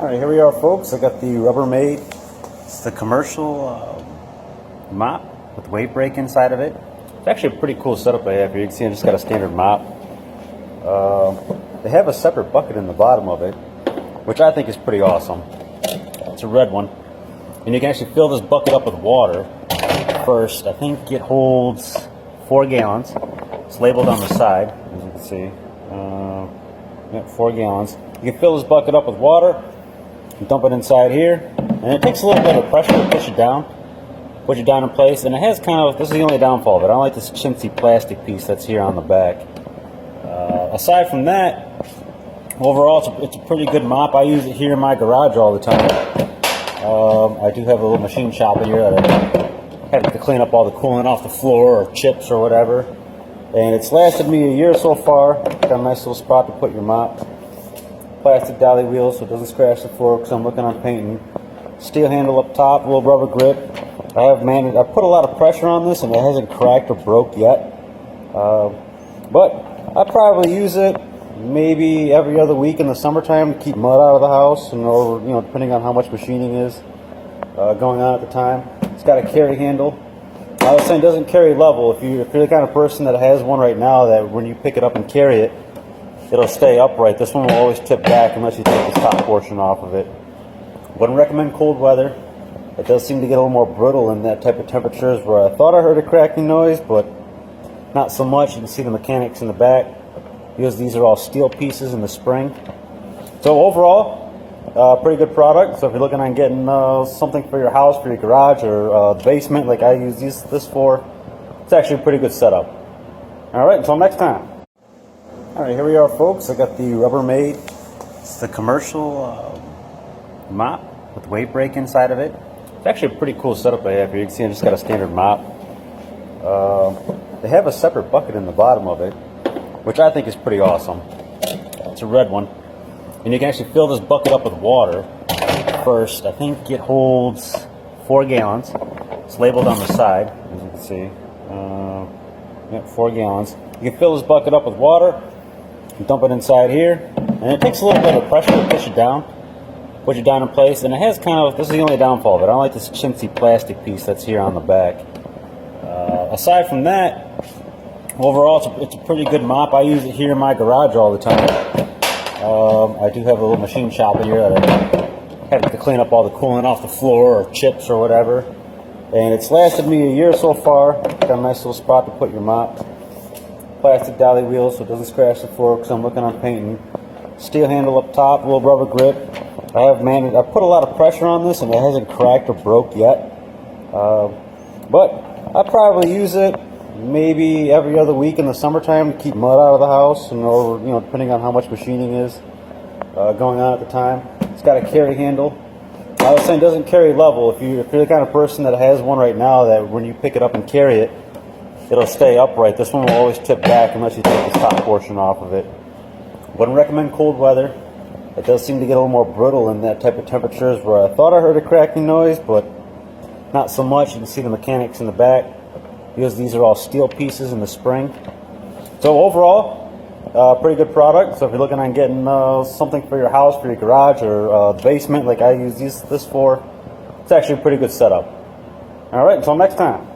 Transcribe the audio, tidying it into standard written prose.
Alright, here we are, folks. I got the Rubbermaid. It's the commercial mop with WaveBrake inside of it. It's actually a pretty cool setup I have here. You can see I just got a standard mop. They have a separate bucket in the bottom of it, which I think is pretty awesome. It's a red one. And you can actually fill this bucket up with water first. I think it holds 4 gallons. It's labeled on the side, as you can see. 4 gallons. You can fill this bucket up with water. Dump it inside here, and it takes a little bit of pressure to push it down in place, and it has kind of, this is the only downfall of it, I don't like this chintzy plastic piece that's here on the back. Aside from that, overall it's a pretty good mop. I use it here in my garage all the time. I do have a little machine shop in here that I have to clean up all the coolant off the floor or chips or whatever, and it's lasted me a year so far. Got a nice little spot to put your mop. Plastic dolly wheels so it doesn't scratch the floor because I'm working on painting. Steel handle up top, a little rubber grip. I put a lot of pressure on this and it hasn't cracked or broke yet. But I probably use it maybe every other week in the summertime to keep mud out of the house, and or depending on how much machining is going on at the time. It's got a carry handle. I was saying it doesn't carry level. If you're the kind of person that has one right now that when you pick it up and carry it, it'll stay upright. This one will always tip back unless you take the top portion off of it. Wouldn't recommend cold weather. It does seem to get a little more brittle in that type of temperatures, where I thought I heard a cracking noise, but not so much. You can see the mechanics in the back, because these are all steel pieces in the spring. So overall, pretty good product. So if you're looking on getting something for your house, for your garage, or the basement, like I use this for, it's actually a pretty good setup. Alright, until next time. Alright, here we are, folks. I got the Rubbermaid. It's the commercial mop with WaveBrake inside of it. It's actually a pretty cool setup I have here. You can see I just got a standard mop. They have a separate bucket in the bottom of it, which I think is pretty awesome. It's a red one. And you can actually fill this bucket up with water first. I think it holds 4 gallons. It's labeled on the side, as you can see. 4 gallons. You can fill this bucket up with water. Dump it inside here, and it takes a little bit of pressure to push it down in place, and it has kind of, this is the only downfall of it, I don't like this chintzy plastic piece that's here on the back. Aside from that, overall it's a pretty good mop. I use it here in my garage all the time. I do have a little machine shop in here that I have to clean up all the coolant off the floor or chips or whatever, and it's lasted me a year so far. Got a nice little spot to put your mop. Plastic dolly wheels so it doesn't scratch the floor because I'm working on painting. Steel handle up top, a little rubber grip. I put a lot of pressure on this and it hasn't cracked or broke yet. But I probably use it maybe every other week in the summertime to keep mud out of the house, and or depending on how much machining is going on at the time. It's got a carry handle. I was saying it doesn't carry level. If you're the kind of person that has one right now that when you pick it up and carry it, it'll stay upright. This one will always tip back unless you take the top portion off of it. Wouldn't recommend cold weather. It does seem to get a little more brittle in that type of temperatures, where I thought I heard a cracking noise, but not so much. You can see the mechanics in the back, because these are all steel pieces in the spring. So overall, pretty good product. So if you're looking on getting something for your house, for your garage, or the basement, like I use this for, it's actually a pretty good setup. Alright, until next time.